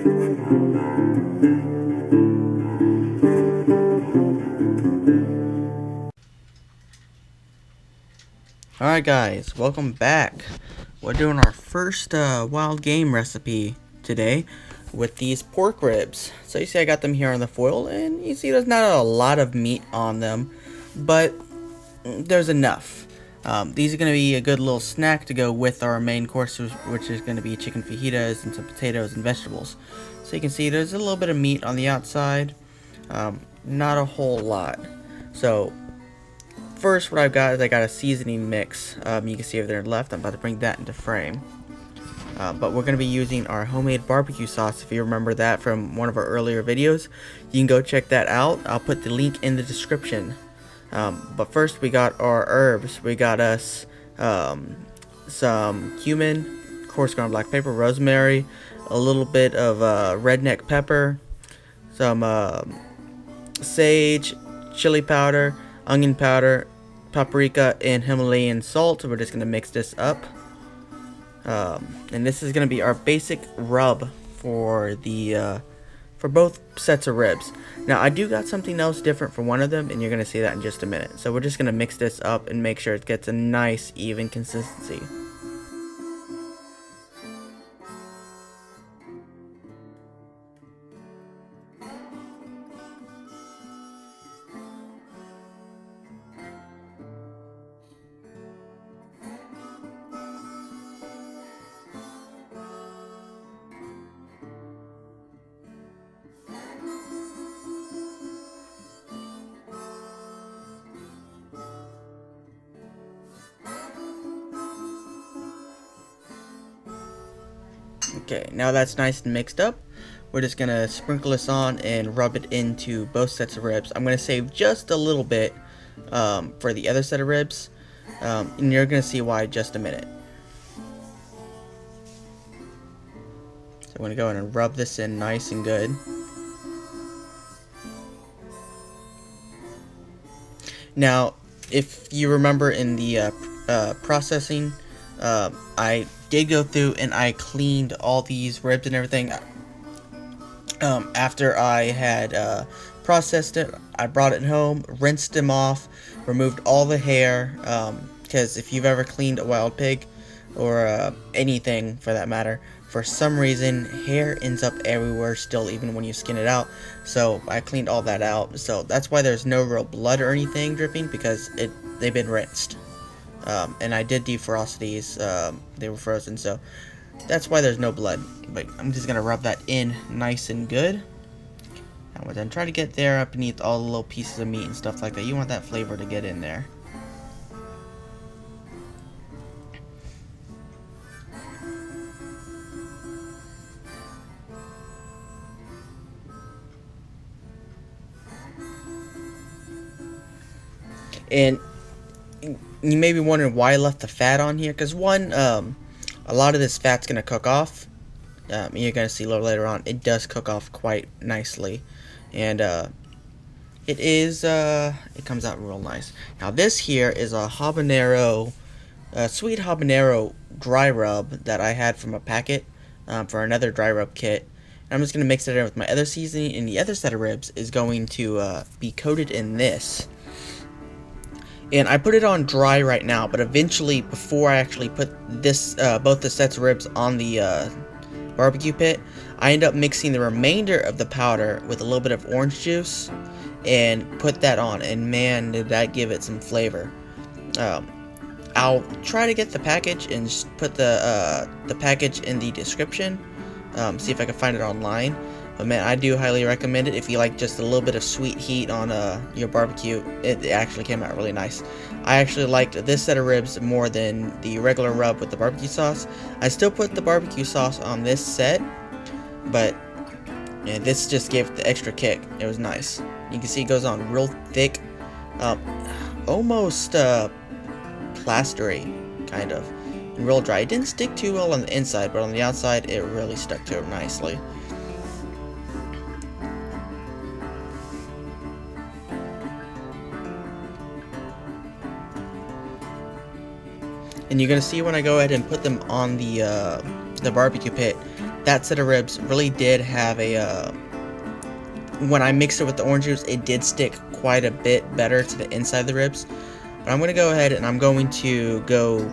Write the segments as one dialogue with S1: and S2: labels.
S1: Alright guys, welcome back. We're doing our first wild game recipe today with these pork ribs. So you see I got them here on the foil, and you see there's not a lot of meat on them, but there's enough. These are going to be a good little snack to go with our main course, which is going to be chicken fajitas and some potatoes and vegetables. So you can see there's a little bit of meat on the outside, not a whole lot. So first, what I've got is I got a seasoning mix. You can see over there left. I'm about to bring that into frame. But we're going to be using our homemade barbecue sauce. If you remember that from one of our earlier videos, you can go check that out. I'll put the link in the description. But first, we got our herbs. We got us some cumin, coarse ground black pepper, rosemary, a little bit of redneck pepper, some sage, chili powder, onion powder, paprika, and Himalayan salt. We're just going to mix this up. And this is going to be our basic rub for the for both sets of ribs. Now, I do got something else different for one of them, and you're going to see that in just a minute. So we're just going to mix this up and make sure it gets a nice, even consistency. Okay, now that's nice and mixed up, we're just gonna sprinkle this on and rub it into both sets of ribs. I'm gonna save just a little bit for the other set of ribs, and you're gonna see why in just a minute. So I'm gonna go in and rub this in nice and good. Now, if you remember in the processing, I did go through and I cleaned all these ribs and everything. After I had processed it, I brought it home, rinsed them off, removed all the hair, because if you've ever cleaned a wild pig, or anything for that matter, for some reason hair ends up everywhere still, even when you skin it out. So I cleaned all that out, so that's why there's no real blood or anything dripping, because they've been rinsed. And I did defrost these, they were frozen, so that's why there's no blood. But I'm just gonna rub that in nice and good. And we're then try to get there up beneath all the little pieces of meat and stuff like that. You want that flavor to get in there. And you may be wondering why I left the fat on here, because one, a lot of this fat's going to cook off. You're going to see a little later on, it does cook off quite nicely. And it comes out real nice. Now this here is a habanero, sweet habanero dry rub that I had from a packet for another dry rub kit. And I'm just going to mix it in with my other seasoning, and the other set of ribs is going to be coated in this. And I put it on dry right now, but eventually, before I actually put this, both the sets of ribs on the barbecue pit, I end up mixing the remainder of the powder with a little bit of orange juice and put that on. And man, did that give it some flavor. I'll try to get the package and just put the package in the description. See if I can find it online. But man, I do highly recommend it if you like just a little bit of sweet heat on your barbecue. It actually came out really nice. I actually liked this set of ribs more than the regular rub with the barbecue sauce. I still put the barbecue sauce on this set, but yeah, this just gave it the extra kick. It was nice. You can see it goes on real thick, almost plastery, kind of, and real dry. It didn't stick too well on the inside, but on the outside, it really stuck to it nicely. And you're gonna see when I go ahead and put them on the barbecue pit, that set of ribs really did have a, when I mixed it with the orange juice, it did stick quite a bit better to the inside of the ribs. But I'm going to go ahead and I'm going to go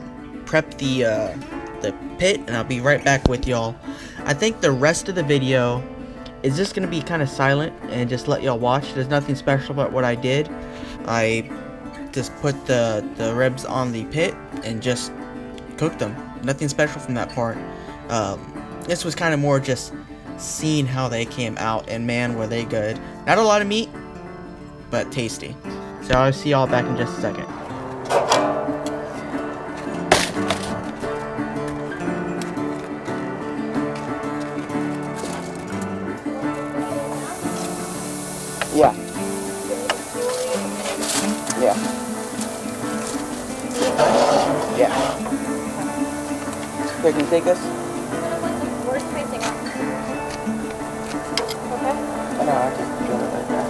S1: prep the pit, and I'll be right back with y'all. I think the rest of the video is just going to be kind of silent and just let y'all watch. There's nothing special about what I did. I just put the ribs on the pit and just cooked them. Nothing special from that part. This was kind of more just seeing how they came out, and man, were they good. Not a lot of meat, but tasty. So I'll see y'all back in just a second. Yeah. Yeah. Yeah. Here, can you take this?
S2: We're spacing out. Okay?
S1: I know, I just do it like that.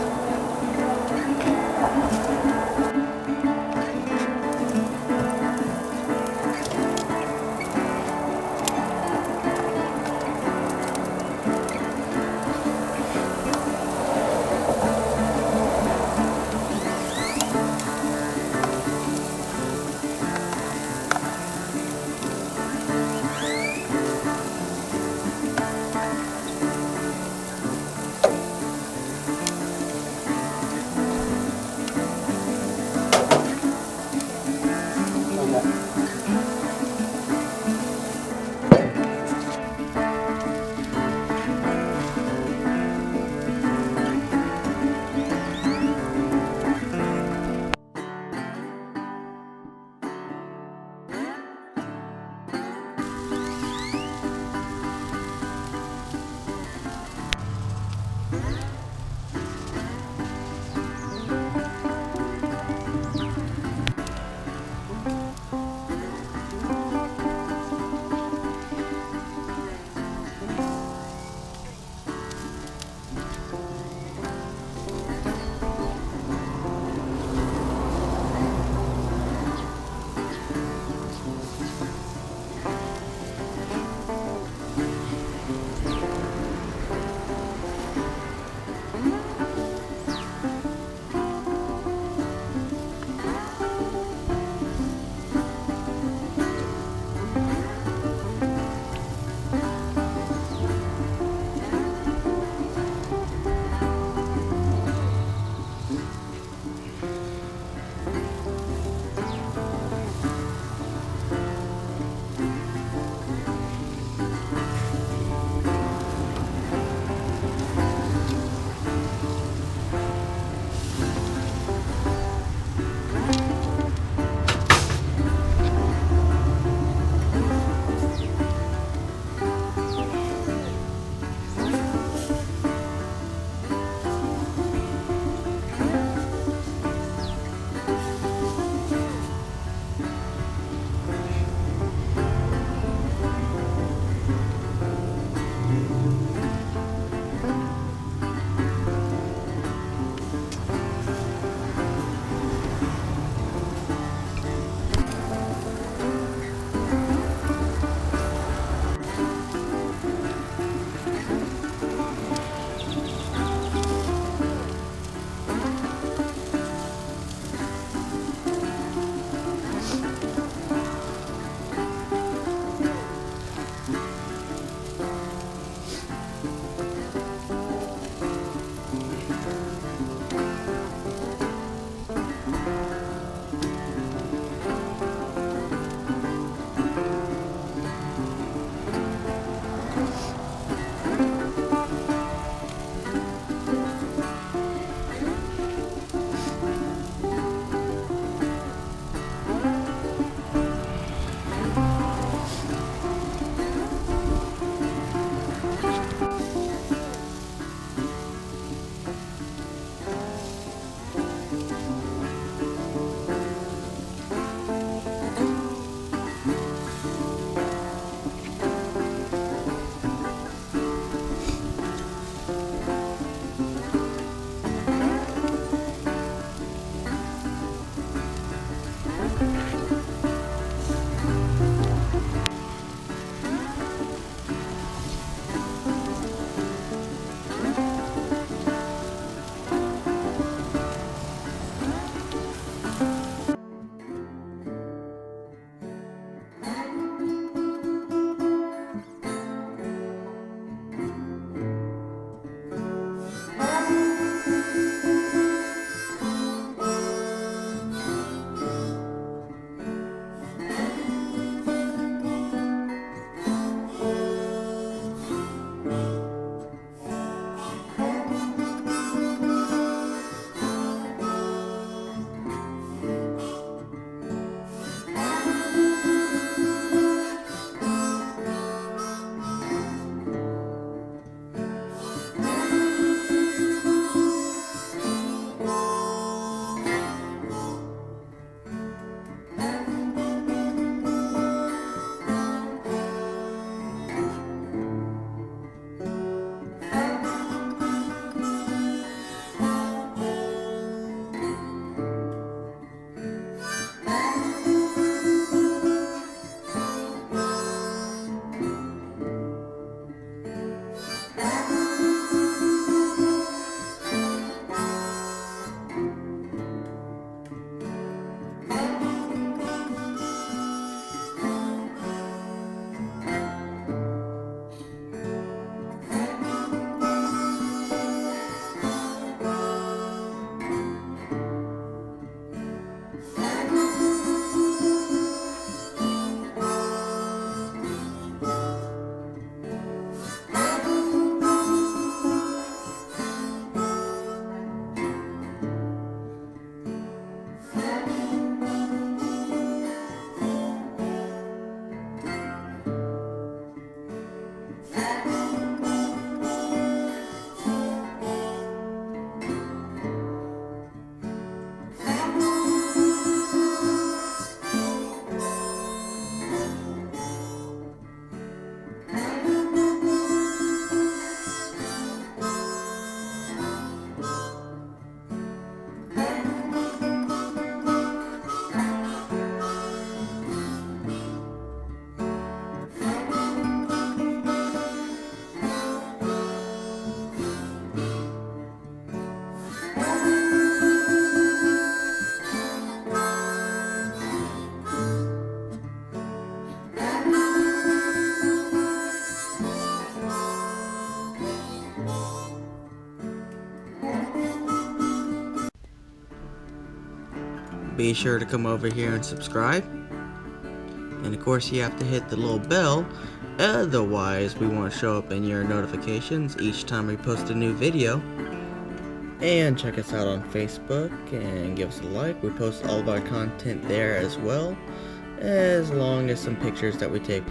S1: be sure to come over here and subscribe. And of course you have to hit the little bell, otherwise we won't show up in your notifications each time we post a new video. And check us out on Facebook and give us a like. We post all of our content there as well, as long as some pictures that we take.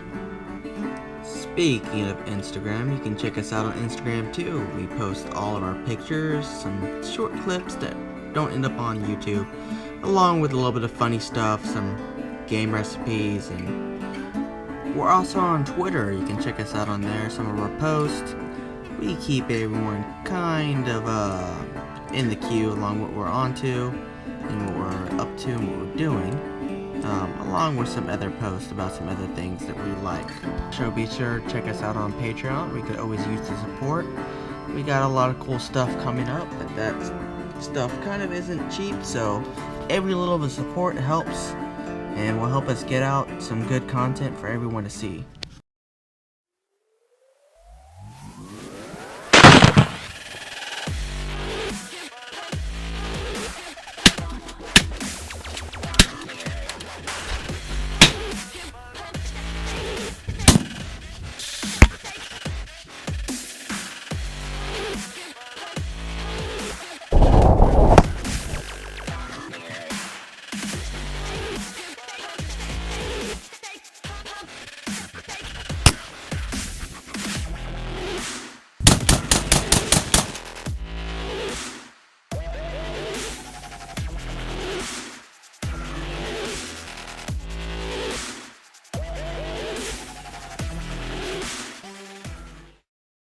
S1: Speaking of Instagram, you can check us out on Instagram too. We post all of our pictures, some short clips that don't end up on YouTube, along with a little bit of funny stuff, some game recipes, and we're also on Twitter. You can check us out on there, some of our posts. We keep everyone kind of in the queue along what we're on to and what we're up to and what we're doing, along with some other posts about some other things that we like. So be sure to check us out on Patreon. We could always use the support. We got a lot of cool stuff coming up, but that stuff kind of isn't cheap, so every little bit of support helps and will help us get out some good content for everyone to see.